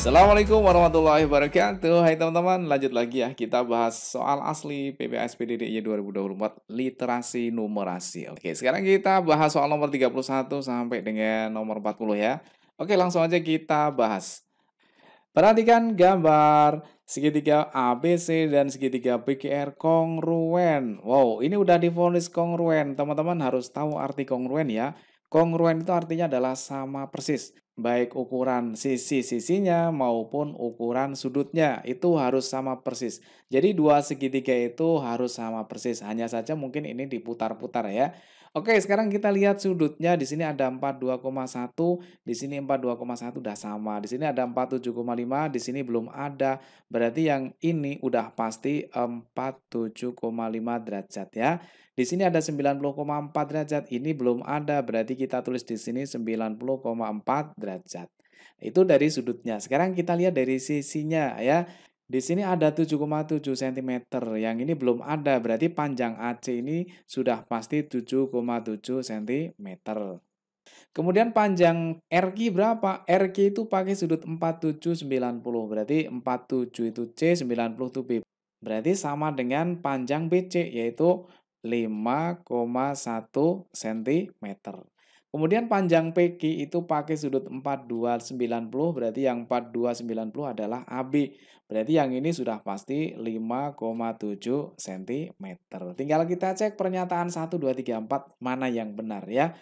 Assalamualaikum warahmatullahi wabarakatuh. Hai teman-teman, lanjut lagi ya. Kita bahas soal asli PPAS PDDY 2024 literasi numerasi. Oke, sekarang kita bahas soal nomor 31 sampai dengan nomor 40 ya. Oke, langsung aja kita bahas. Perhatikan gambar segitiga ABC dan segitiga PQR kongruen. Wow, ini udah divonis kongruen. Teman-teman harus tahu arti kongruen ya. Kongruen itu artinya adalah sama persis. Baik ukuran sisi-sisinya maupun ukuran sudutnya itu harus sama persis. Jadi dua segitiga itu harus sama persis. Hanya saja mungkin ini diputar-putar ya. Oke, sekarang kita lihat sudutnya. Di sini ada 42,1, di sini 42,1 udah sama. Di sini ada 47,5, di sini belum ada. Berarti yang ini udah pasti 47,5 derajat ya. Di sini ada 90,4 derajat, ini belum ada. Berarti kita tulis di sini 90,4 derajat. Itu dari sudutnya. Sekarang kita lihat dari sisinya ya. Di sini ada 7,7 cm, yang ini belum ada, berarti panjang AC ini sudah pasti 7,7 cm. Kemudian panjang RQ berapa? RQ itu pakai sudut 4790, berarti 47 itu C, 90 itu B. Berarti sama dengan panjang BC, yaitu 5,1 cm. Kemudian panjang PQ itu pakai sudut 4290, berarti yang 4290 adalah AB. Berarti yang ini sudah pasti 5,7 cm. Tinggal kita cek pernyataan 1, 2, 3, 4 mana yang benar ya.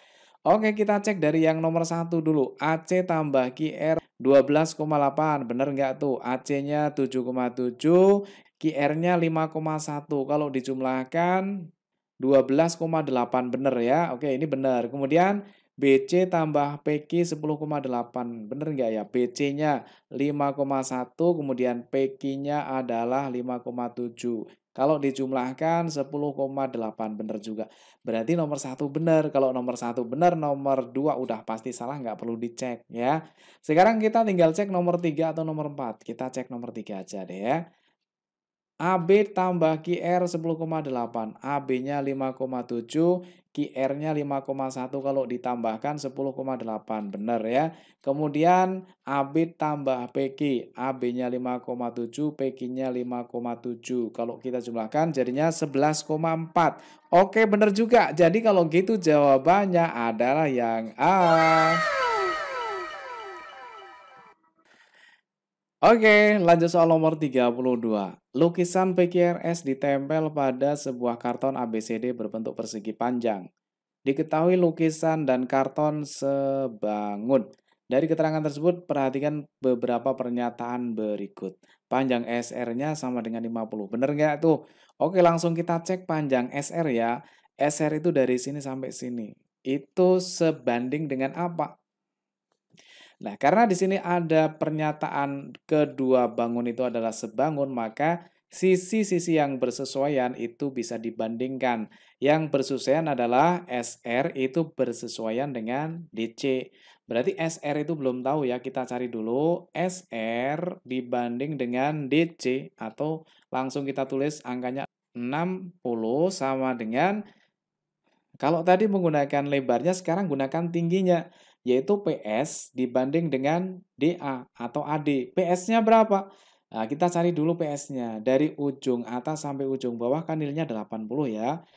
Oke, kita cek dari yang nomor 1 dulu. AC tambah QR 12,8. Benar nggak tuh? AC-nya 7,7, QR-nya 5,1. Kalau dijumlahkan 12,8. Benar ya? Oke, ini benar. Kemudian BC tambah PQ 10,8. Benar nggak ya? BC-nya 5,1, kemudian PQ-nya adalah 5,7. Kalau dijumlahkan 10,8. Benar juga. Berarti nomor 1 benar. Kalau nomor 1 benar, nomor 2 udah pasti salah, nggak perlu dicek ya. Sekarang kita tinggal cek nomor 3 atau nomor 4. Kita cek nomor 3 aja deh ya. AB tambah QR 10,8. AB-nya 5,7, QR-nya 5,1, kalau ditambahkan 10,8. Benar ya. Kemudian AB tambah PQ. AB-nya 5,7, PQ-nya 5,7. Kalau kita jumlahkan jadinya 11,4. Oke, benar juga. Jadi kalau gitu jawabannya adalah yang A. Oke, lanjut soal nomor 32. Lukisan PQRS ditempel pada sebuah karton ABCD berbentuk persegi panjang. Diketahui lukisan dan karton sebangun. Dari keterangan tersebut, perhatikan beberapa pernyataan berikut. Panjang SR-nya sama dengan 50. Bener nggak tuh? Oke, langsung kita cek panjang SR ya. SR itu dari sini sampai sini. Itu sebanding dengan apa? Nah, karena di sini ada pernyataan kedua bangun itu adalah sebangun, maka sisi-sisi yang bersesuaian itu bisa dibandingkan. Yang bersesuaian adalah SR itu bersesuaian dengan DC. Berarti SR itu belum tahu ya, kita cari dulu SR dibanding dengan DC, atau langsung kita tulis angkanya 60 sama dengan, kalau tadi menggunakan lebarnya, sekarang gunakan tingginya, yaitu PS dibanding dengan DA atau AD. PS-nya berapa? Nah, kita cari dulu PS-nya. Dari ujung atas sampai ujung bawah kan nilainya 80 ya.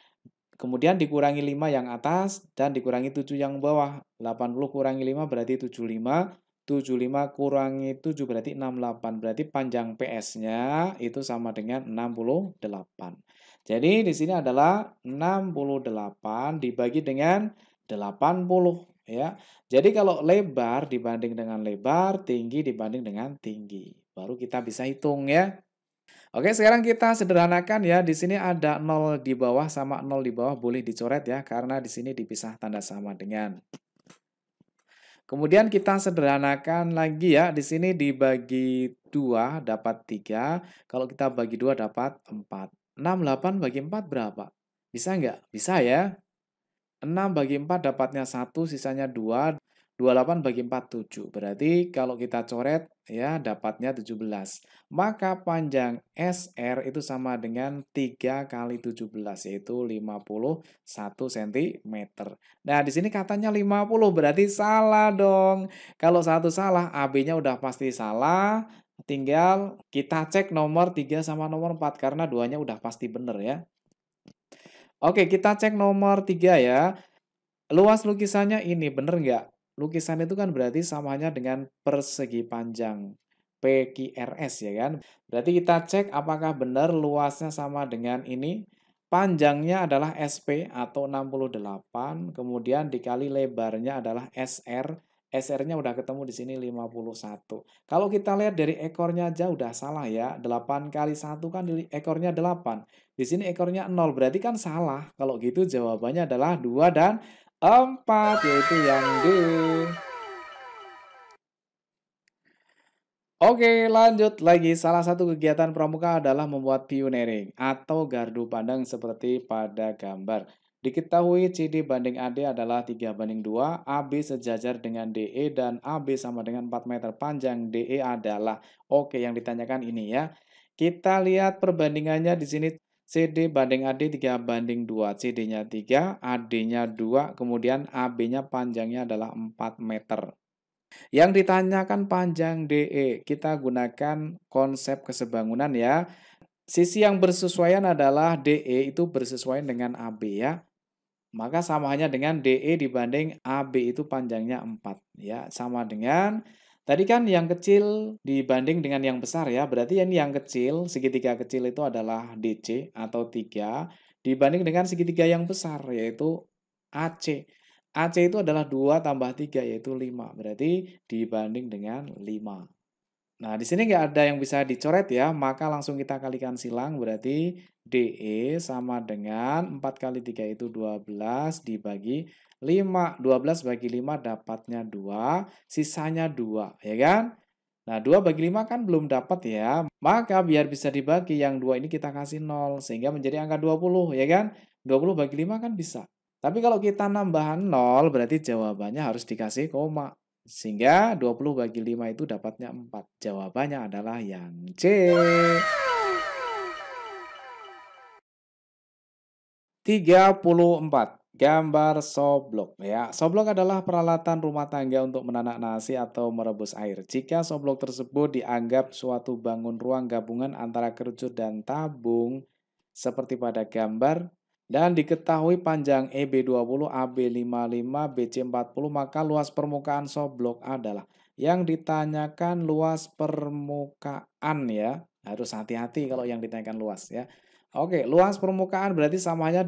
Kemudian dikurangi 5 yang atas dan dikurangi 7 yang bawah. 80 kurangi 5 berarti 75. 75 kurangi 7 berarti 68. Berarti panjang PS-nya itu sama dengan 68. Jadi di sini adalah 68 dibagi dengan 80 ya. Jadi kalau lebar dibanding dengan lebar, tinggi dibanding dengan tinggi. Baru kita bisa hitung ya. Oke, sekarang kita sederhanakan ya. Di sini ada 0 di bawah sama 0 di bawah, boleh dicoret ya, karena di sini dipisah tanda sama dengan. Kemudian kita sederhanakan lagi ya. Di sini dibagi 2 dapat 3. Kalau kita bagi 2 dapat 4. 68 bagi 4 berapa? Bisa nggak? Bisa ya. 6 bagi 4 dapatnya 1, sisanya 2. 28 bagi 4, 7. Berarti kalau kita coret ya dapatnya 17. Maka panjang SR itu sama dengan 3 kali 17 yaitu 51 cm. Nah, di sini katanya 50 berarti salah dong. Kalau satu salah, AB-nya udah pasti salah. Tinggal kita cek nomor 3 sama nomor 4 karena duanya udah pasti bener ya. Oke, kita cek nomor 3 ya. Luas lukisannya ini, bener nggak? Lukisan itu kan berarti samanya dengan persegi panjang PQRS ya kan? Berarti kita cek apakah benar luasnya sama dengan ini. Panjangnya adalah SP atau 68, kemudian dikali lebarnya adalah SR. SR-nya udah ketemu di sini 51. Kalau kita lihat dari ekornya aja udah salah ya. 8 kali 1 kan ekornya 8. Di sini ekornya 0, berarti kan salah. Kalau gitu jawabannya adalah 2 dan 4, yaitu yang D. Oke, lanjut lagi. Salah satu kegiatan pramuka adalah membuat pioneering atau gardu pandang seperti pada gambar. Diketahui CD banding AD adalah 3:2, AB sejajar dengan DE, dan AB sama dengan 4 meter panjang. DE adalah, oke, yang ditanyakan ini ya. Kita lihat perbandingannya di sini. CD banding AD 3:2, CD-nya 3, AD-nya 2, kemudian AB-nya panjangnya adalah 4 meter. Yang ditanyakan panjang DE, kita gunakan konsep kesebangunan ya. Sisi yang bersesuaian adalah DE itu bersesuaian dengan AB ya. Maka sama hanya dengan DE dibanding AB itu panjangnya 4 ya. Sama dengan tadi kan yang kecil dibanding dengan yang besar ya. Berarti ini yang kecil, segitiga kecil itu adalah DC atau 3 dibanding dengan segitiga yang besar yaitu AC. AC itu adalah 2 tambah 3 yaitu 5. Berarti dibanding dengan 5. Nah, di sini nggak ada yang bisa dicoret ya, maka langsung kita kalikan silang, berarti DE sama dengan 4 kali 3 itu 12 dibagi 5. 12 bagi 5 dapatnya 2, sisanya 2, ya kan? Nah, 2 bagi 5 kan belum dapat ya, maka biar bisa dibagi yang 2 ini kita kasih 0, sehingga menjadi angka 20, ya kan? 20 bagi 5 kan bisa. Tapi kalau kita nambah 0, berarti jawabannya harus dikasih koma. Sehingga 20 bagi 5 itu dapatnya 4. Jawabannya adalah yang C. 34. Gambar soblok ya. Soblok adalah peralatan rumah tangga untuk menanak nasi atau merebus air. Jika soblok tersebut dianggap suatu bangun ruang gabungan antara kerucut dan tabung seperti pada gambar, dan diketahui panjang EB20, AB55, BC40, maka luas permukaan soblok adalah, yang ditanyakan luas permukaan ya. Harus hati-hati kalau yang ditanyakan luas ya. Oke, luas permukaan berarti sama hanya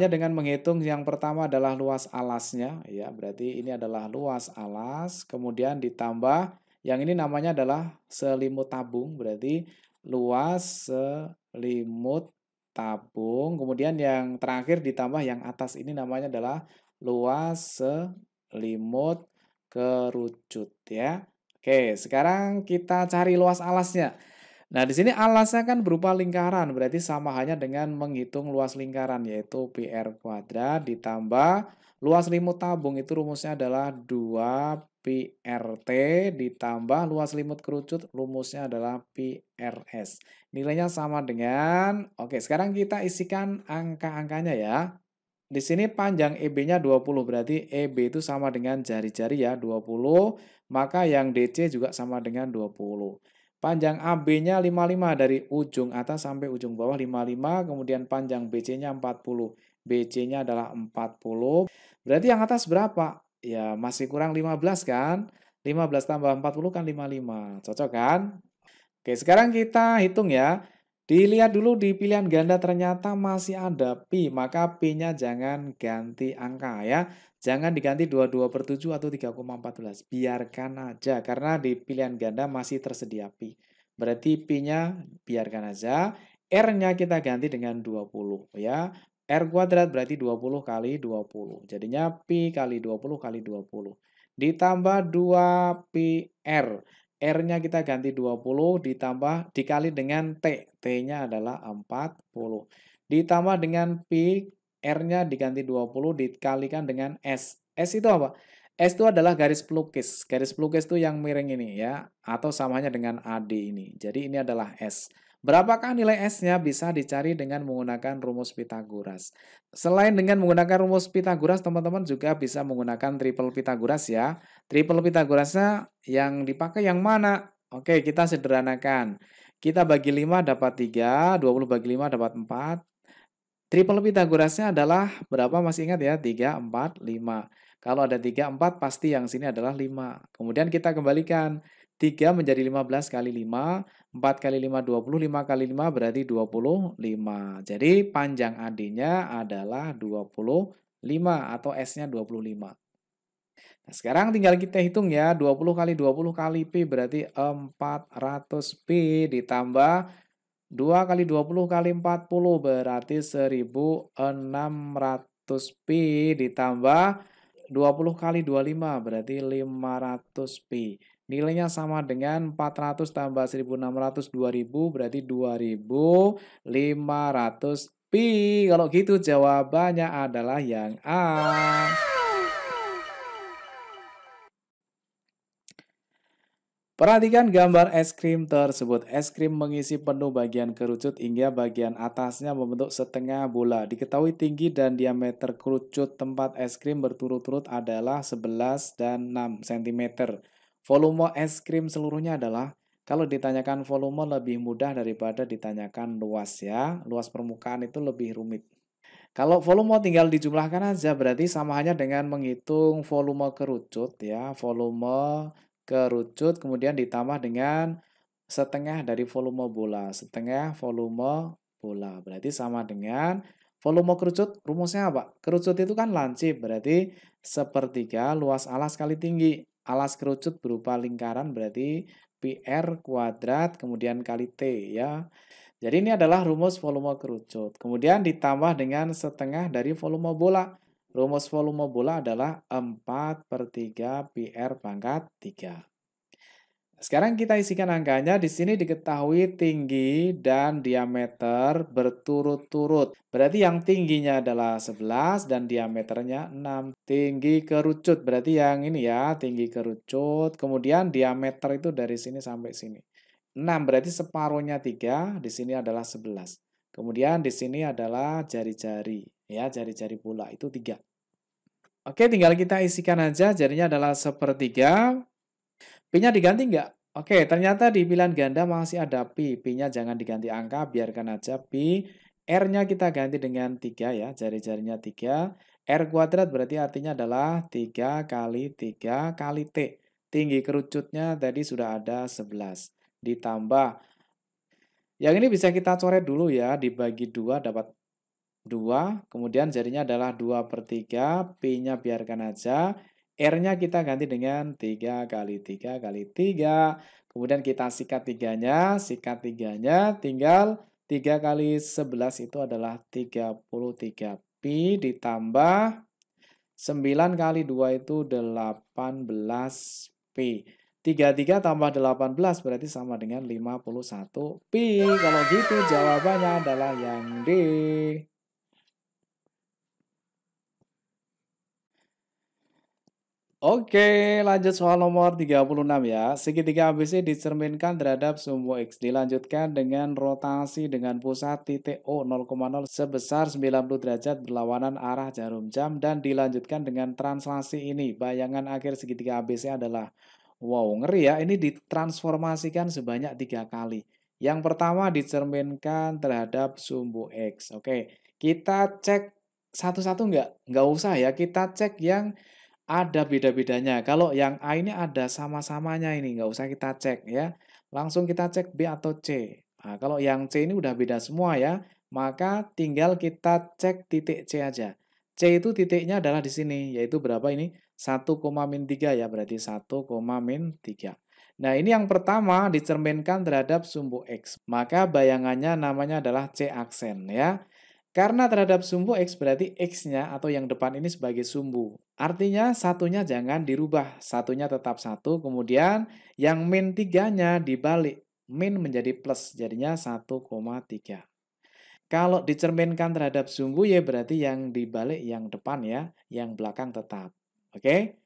dengan menghitung yang pertama adalah luas alasnya ya. Berarti ini adalah luas alas, kemudian ditambah yang ini namanya adalah selimut tabung, berarti luas selimut tabung. Kemudian yang terakhir ditambah yang atas ini namanya adalah luas selimut kerucut ya. Oke, sekarang kita cari luas alasnya. Nah, di sini alasnya kan berupa lingkaran, berarti sama hanya dengan menghitung luas lingkaran, yaitu PR kuadrat ditambah luas selimut tabung, itu rumusnya adalah 2PRT ditambah luas selimut kerucut, rumusnya adalah PRS. Nilainya sama dengan, oke, sekarang kita isikan angka-angkanya ya. Di sini panjang EB-nya 20, berarti EB itu sama dengan jari-jari ya, 20, maka yang DC juga sama dengan 20. Panjang AB-nya 55 dari ujung atas sampai ujung bawah 55, kemudian panjang BC-nya 40. BC-nya adalah 40. Berarti yang atas berapa? Ya, masih kurang 15 kan? 15 tambah 40 kan 55. Cocok kan? Oke, sekarang kita hitung ya. Dilihat dulu di pilihan ganda ternyata masih ada pi, maka pi-nya jangan ganti angka ya. Jangan diganti 22/7 atau 3,14. Biarkan aja, karena di pilihan ganda masih tersedia pi. Berarti pi-nya biarkan aja. R-nya kita ganti dengan 20 ya. R kuadrat berarti 20 kali 20. Jadinya pi kali 20 kali 20. Ditambah 2 pi R. R-nya kita ganti 20 ditambah dikali dengan T. T-nya adalah 40. Ditambah dengan pi, R-nya diganti 20 dikalikan dengan S. S itu apa? S itu adalah garis pelukis. Garis pelukis itu yang miring ini ya, atau samanya dengan AD ini. Jadi ini adalah S. Berapakah nilai S-nya? Bisa dicari dengan menggunakan rumus Pitagoras. Selain dengan menggunakan rumus Pitagoras, teman-teman juga bisa menggunakan triple Pitagoras ya. Triple Pitagorasnya yang dipakai yang mana? Oke, kita sederhanakan. Kita bagi 5 dapat 3, 20 bagi 5 dapat 4. Triple Pitagorasnya adalah berapa, masih ingat ya? 3, 4, 5. Kalau ada 3, 4 pasti yang sini adalah 5. Kemudian kita kembalikan. 3 menjadi 15 kali 5, 4 kali 5, 20, 5 kali 5 berarti 25. Jadi panjang AD-nya adalah 25 atau S-nya 25. Nah, sekarang tinggal kita hitung ya, 20 kali 20 kali Pi berarti 400 Pi ditambah 2 kali 20 kali 40 berarti 1600 pi ditambah 20 kali 25 berarti 500 pi. Nilainya sama dengan 400 tambah 1600 2000 berarti 2500 pi. Kalau gitu jawabannya adalah yang A. Perhatikan gambar es krim tersebut. Es krim mengisi penuh bagian kerucut hingga bagian atasnya membentuk setengah bola. Diketahui tinggi dan diameter kerucut tempat es krim berturut-turut adalah 11 dan 6 cm. Volume es krim seluruhnya adalah, kalau ditanyakan volume lebih mudah daripada ditanyakan luas ya. Luas permukaan itu lebih rumit. Kalau volume tinggal dijumlahkan aja, berarti sama hanya dengan menghitung volume kerucut ya, volume kerucut kemudian ditambah dengan setengah dari volume bola, setengah volume bola. Berarti sama dengan volume kerucut, rumusnya apa? Kerucut itu kan lancip, berarti sepertiga luas alas kali tinggi. Alas kerucut berupa lingkaran berarti pi r kuadrat kemudian kali T ya. Jadi ini adalah rumus volume kerucut. Kemudian ditambah dengan setengah dari volume bola. Rumus volume bola adalah 4 per 3 pi r pangkat 3. Sekarang kita isikan angkanya. Di sini diketahui tinggi dan diameter berturut-turut. Berarti yang tingginya adalah 11 dan diameternya 6. Tinggi kerucut berarti yang ini ya, tinggi kerucut. Kemudian diameter itu dari sini sampai sini. 6 berarti separuhnya 3, di sini adalah 11. Kemudian di sini adalah jari-jari, ya, jari-jari bola itu 3. Oke, tinggal kita isikan aja, jarinya adalah sepertiga. Pi-nya diganti nggak? Oke, ternyata di pilihan ganda masih ada pi. Pi-nya jangan diganti angka, biarkan aja pi. R-nya kita ganti dengan 3 ya, jari-jarinya 3. R kuadrat berarti artinya adalah 3 kali 3 kali T. Tinggi kerucutnya tadi sudah ada 11. Ditambah, yang ini bisa kita coret dulu ya, dibagi 2 dapat 2, kemudian jadinya adalah 2 per 3, P-nya biarkan aja, R-nya kita ganti dengan 3 kali 3 kali 3, kemudian kita sikat 3-nya, tinggal 3 kali 11 itu adalah 33 Pi ditambah 9 kali 2 itu 18 Pi. 33 tambah 18 berarti sama dengan 51 Pi. Kalau gitu jawabannya adalah yang D. Oke, lanjut soal nomor 36 ya. Segitiga ABC dicerminkan terhadap sumbu X. Dilanjutkan dengan rotasi dengan pusat titik O 0,0 sebesar 90 derajat berlawanan arah jarum jam dan dilanjutkan dengan translasi ini. Bayangan akhir segitiga ABC adalah, wow, ngeri ya, ini ditransformasikan sebanyak 3 kali. Yang pertama dicerminkan terhadap sumbu X. Oke, kita cek satu-satu nggak usah ya, kita cek yang ada beda-bedanya. Kalau yang A ini ada sama-samanya ini, nggak usah kita cek ya. Langsung kita cek B atau C. Nah, kalau yang C ini udah beda semua ya, maka tinggal kita cek titik C aja. C itu titiknya adalah di sini, yaitu berapa ini? 1,-3 ya, berarti 1,-3. Nah, ini yang pertama dicerminkan terhadap sumbu X. Maka bayangannya namanya adalah C aksen ya. Karena terhadap sumbu X berarti X-nya atau yang depan ini sebagai sumbu. Artinya satunya jangan dirubah, satunya tetap 1, kemudian yang min 3-nya dibalik. Min menjadi plus, jadinya 1,3. Kalau dicerminkan terhadap sumbu ya berarti yang dibalik yang depan ya, yang belakang tetap. Oke?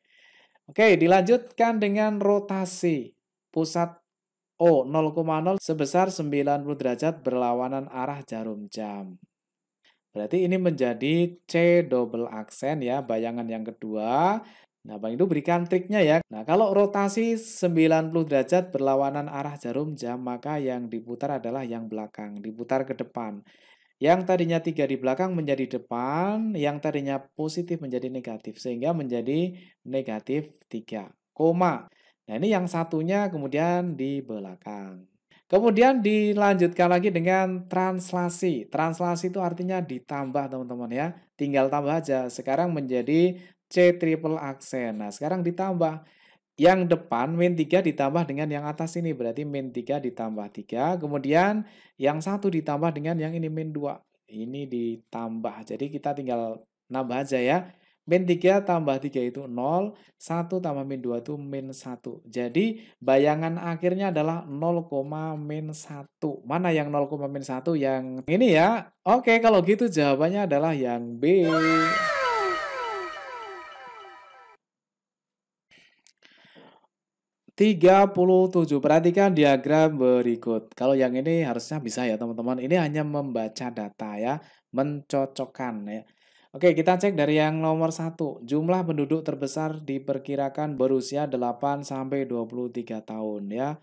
Oke, dilanjutkan dengan rotasi. Pusat O 0,0 sebesar 90 derajat berlawanan arah jarum jam. Berarti ini menjadi C double aksen ya, bayangan yang kedua. Nah, Bang itu berikan triknya ya. Nah, kalau rotasi 90 derajat berlawanan arah jarum jam, maka yang diputar adalah yang belakang, diputar ke depan. Yang tadinya 3 di belakang menjadi depan, yang tadinya positif menjadi negatif, sehingga menjadi negatif 3, koma. Nah, ini yang satunya kemudian di belakang. Kemudian dilanjutkan lagi dengan translasi. Translasi itu artinya ditambah teman-teman ya. Tinggal tambah aja. Sekarang menjadi C triple aksen. Nah, sekarang ditambah. Yang depan min 3 ditambah dengan yang atas ini, berarti min 3 ditambah 3, kemudian yang satu ditambah dengan yang ini min 2. Ini ditambah, jadi kita tinggal nambah aja ya. Min 3 tambah 3 itu 0, 1 tambah min 2 itu min 1. Jadi bayangan akhirnya adalah 0, min 1. Mana yang 0, min 1? Yang ini ya. Oke, kalau gitu jawabannya adalah yang B. 37. Perhatikan diagram berikut. Kalau yang ini harusnya bisa ya teman-teman. Ini hanya membaca data ya, mencocokkan ya. Oke, kita cek dari yang nomor 1. Jumlah penduduk terbesar diperkirakan berusia 8 sampai 23 tahun ya.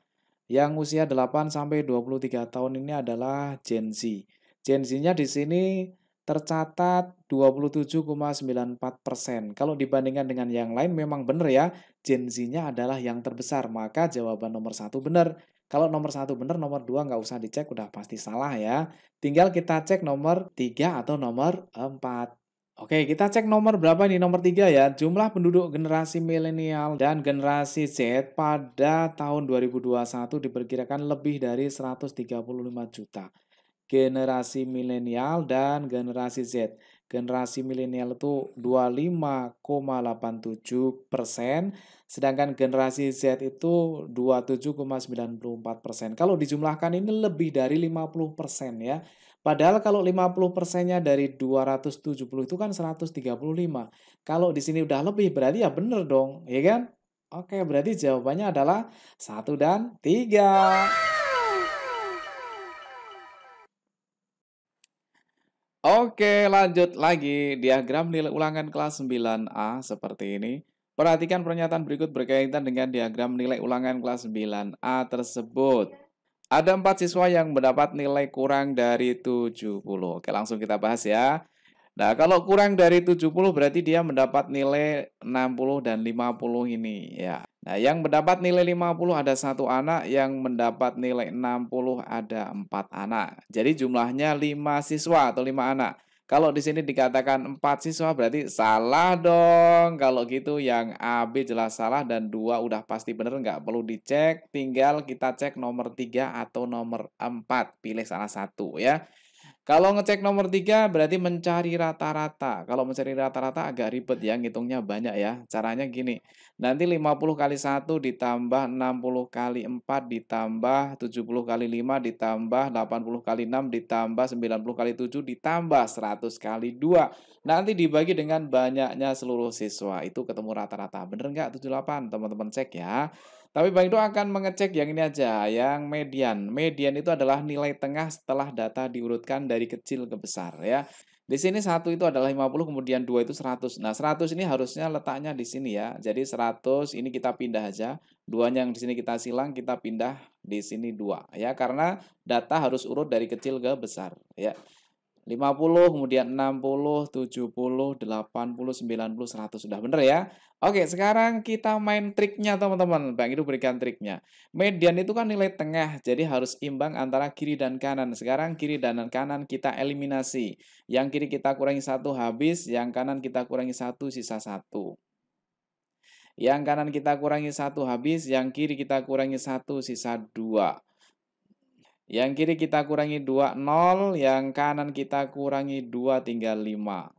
Yang usia 8 sampai 23 tahun ini adalah Gen Z. Gen Z-nya di sini tercatat 27,94%. Kalau dibandingkan dengan yang lain memang benar ya, Gen Z-nya adalah yang terbesar. Maka jawaban nomor 1 benar. Kalau nomor 1 benar, nomor 2 nggak usah dicek, udah pasti salah ya. Tinggal kita cek nomor 3 atau nomor 4. Oke, kita cek nomor berapa nih? Nomor 3 ya. Jumlah penduduk generasi milenial dan generasi Z pada tahun 2021 diperkirakan lebih dari 135 juta. Generasi milenial dan generasi Z. Generasi milenial itu 25,87%, sedangkan generasi Z itu 27,94%. Kalau dijumlahkan ini lebih dari 50% ya. Padahal kalau 50%-nya dari 270 itu kan 135. Kalau di sini udah lebih berarti ya bener dong, ya kan? Oke, berarti jawabannya adalah 1 dan 3. Oke, lanjut lagi. Diagram nilai ulangan kelas 9A seperti ini. Perhatikan pernyataan berikut berkaitan dengan diagram nilai ulangan kelas 9A tersebut. Ada 4 siswa yang mendapat nilai kurang dari 70. Oke, langsung kita bahas ya. Nah, kalau kurang dari 70 berarti dia mendapat nilai 60 dan 50 ini ya. Nah, yang mendapat nilai 50 ada satu anak, yang mendapat nilai 60 ada 4 anak. Jadi jumlahnya 5 siswa atau 5 anak. Kalau di sini dikatakan 4 siswa berarti salah dong. Kalau gitu yang A, B jelas salah dan 2 udah pasti bener, nggak perlu dicek. Tinggal kita cek nomor 3 atau nomor 4. Pilih salah satu ya. Kalau ngecek nomor 3 berarti mencari rata-rata. Kalau mencari rata-rata agak ribet ya, ngitungnya banyak ya. Caranya gini, nanti 50 kali 1 ditambah 60 kali 4 ditambah 70 kali 5 ditambah 80 kali 6 ditambah 90 kali 7 ditambah 100 kali 2. Nanti dibagi dengan banyaknya seluruh siswa. Itu ketemu rata-rata. Bener nggak 78? Teman-teman cek ya. Tapi Bang Ido akan mengecek yang ini aja, yang median. Median itu adalah nilai tengah setelah data diurutkan dari kecil ke besar ya. Di sini 1 itu adalah 50, kemudian 2 itu 100. Nah, 100 ini harusnya letaknya di sini ya. Jadi 100 ini kita pindah aja. 2-nya yang di sini kita silang, kita pindah di sini 2 ya. Karena data harus urut dari kecil ke besar ya. 50, kemudian 60, 70, 80, 90, 100. Sudah benar ya? Oke, sekarang kita main triknya teman-teman. Bang itu berikan triknya. Median itu kan nilai tengah, jadi harus imbang antara kiri dan kanan. Sekarang kiri dan kanan kita eliminasi. Yang kiri kita kurangi 1 habis, yang kanan kita kurangi 1 sisa 1. Yang kanan kita kurangi 1 habis, yang kiri kita kurangi 1 sisa 2. Yang kiri kita kurangi 2, 0. Yang kanan kita kurangi 2, tinggal 5.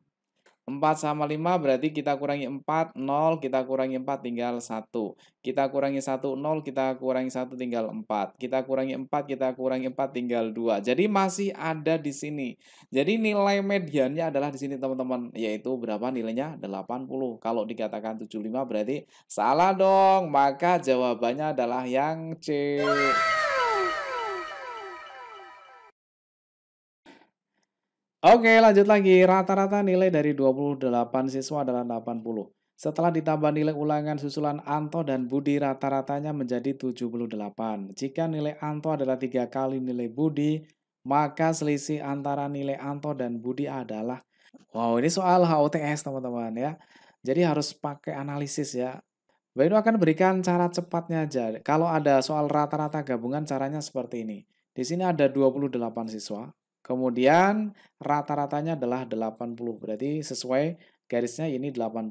4 sama 5 berarti kita kurangi 4, 0, kita kurangi 4 tinggal 1. Kita kurangi 1, 0, kita kurangi 1 tinggal 4. Kita kurangi 4, kita kurangi 4 tinggal 2. Jadi masih ada di sini. Jadi nilai mediannya adalah di sini teman-teman, yaitu berapa nilainya? 80. Kalau dikatakan 75 berarti salah dong. Maka jawabannya adalah yang C. Oke, lanjut lagi. Rata-rata nilai dari 28 siswa adalah 80. Setelah ditambah nilai ulangan susulan Anto dan Budi, rata-ratanya menjadi 78. Jika nilai Anto adalah 3 kali nilai Budi, maka selisih antara nilai Anto dan Budi adalah... Wow, ini soal HOTS teman-teman ya. Jadi harus pakai analisis ya. Mbak Inu akan berikan cara cepatnya aja. Kalau ada soal rata-rata gabungan, caranya seperti ini. Di sini ada 28 siswa. Kemudian rata-ratanya adalah 80. Berarti sesuai garisnya ini 80.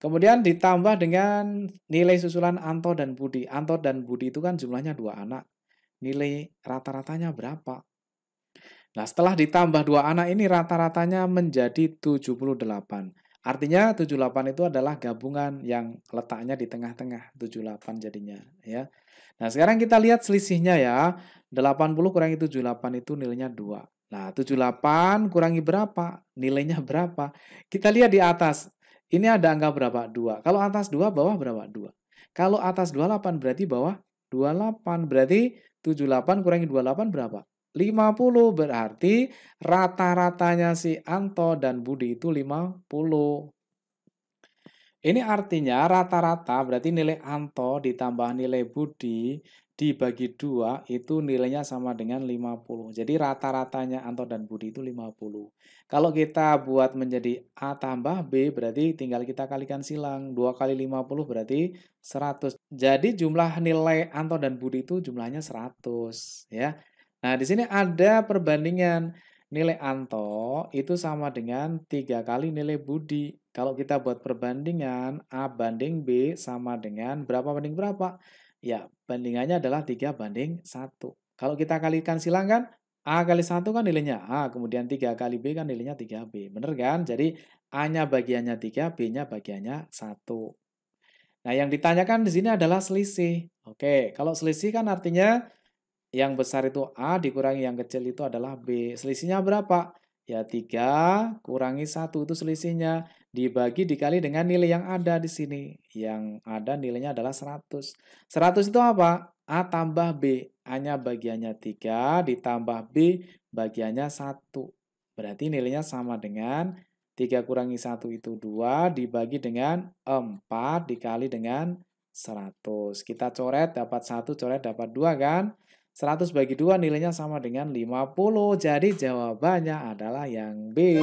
Kemudian ditambah dengan nilai susulan Anto dan Budi. Anto dan Budi itu kan jumlahnya 2 anak. Nilai rata-ratanya berapa? Nah, setelah ditambah 2 anak ini rata-ratanya menjadi 78. Artinya 78 itu adalah gabungan yang letaknya di tengah-tengah, 78 jadinya ya. Nah, sekarang kita lihat selisihnya ya. 80 kurangi 78 itu nilainya 2. Nah, 78 kurangi berapa? Nilainya berapa? Kita lihat di atas. Ini ada angka berapa? 2. Kalau atas 2, bawah berapa? 2. Kalau atas 28 berarti bawah 28. Berarti 78 kurangi 28 berapa? 50. Berarti rata-ratanya si Anto dan Budi itu 50. Ini artinya rata-rata berarti nilai Anto ditambah nilai Budi dibagi 2 itu nilainya sama dengan 50. Jadi rata-ratanya Anto dan Budi itu 50. Kalau kita buat menjadi A tambah B berarti tinggal kita kalikan silang. 2 kali 50 berarti 100. Jadi jumlah nilai Anto dan Budi itu jumlahnya 100 ya. Nah, di sini ada perbandingan. Nilai Anto itu sama dengan 3 kali nilai Budi. Kalau kita buat perbandingan A banding B sama dengan berapa banding berapa? Ya, bandingannya adalah 3 banding 1. Kalau kita kalikan silang kan, A kali 1 kan nilainya A, kemudian 3 kali B kan nilainya 3B. Bener kan? Jadi A-nya bagiannya 3, B-nya bagiannya 1. Nah, yang ditanyakan di sini adalah selisih. Oke, kalau selisih kan artinya yang besar itu A dikurangi yang kecil itu adalah B. Selisihnya berapa? Ya 3 kurangi 1 itu selisihnya. Dibagi dikali dengan nilai yang ada di sini. Yang ada nilainya adalah 100. 100 itu apa? A tambah B. A-nya bagiannya 3 ditambah B bagiannya 1. Berarti nilainya sama dengan 3 kurangi 1 itu 2 dibagi dengan 4 dikali dengan 100. Kita coret dapat 1, coret dapat 2 kan? 100 bagi 2 nilainya sama dengan 50. Jadi jawabannya adalah yang B.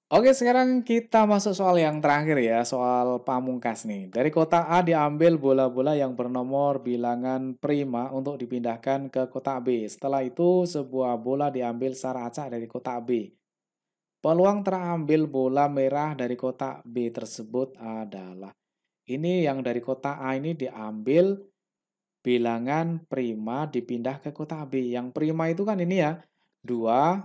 Oke, sekarang kita masuk soal yang terakhir ya, soal pamungkas nih. Dari kotak A diambil bola-bola yang bernomor bilangan prima untuk dipindahkan ke kotak B. Setelah itu sebuah bola diambil secara acak dari kotak B. Peluang terambil bola merah dari kotak B tersebut adalah... Ini yang dari kotak A ini diambil bilangan prima dipindah ke kotak B. Yang prima itu kan ini ya, 2,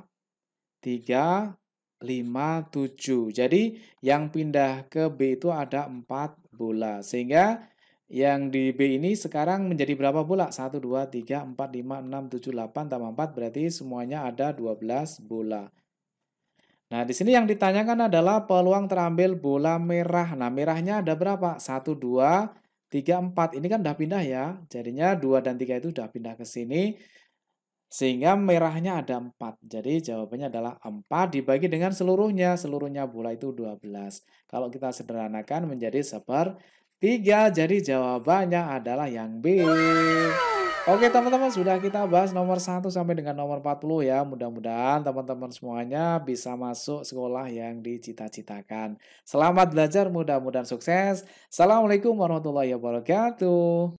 3, 5, 7. Jadi yang pindah ke B itu ada 4 bola. Sehingga yang di B ini sekarang menjadi berapa bola? 1, 2, 3, 4, 5, 6, 7, 8 tambah 4 berarti semuanya ada 12 bola. Nah, di sini yang ditanyakan adalah peluang terambil bola merah. Nah, merahnya ada berapa? 1, 2, 3, 4. Ini kan udah pindah ya. Jadinya 2 dan 3 itu udah pindah ke sini. Sehingga merahnya ada 4. Jadi jawabannya adalah 4 dibagi dengan seluruhnya. Seluruhnya bola itu 12. Kalau kita sederhanakan menjadi 1/3. Jadi jawabannya adalah yang B. Oke teman-teman, sudah kita bahas nomor 1 sampai dengan nomor 40 ya. Mudah-mudahan teman-teman semuanya bisa masuk sekolah yang dicita-citakan. Selamat belajar, mudah-mudahan sukses. Assalamualaikum warahmatullahi wabarakatuh.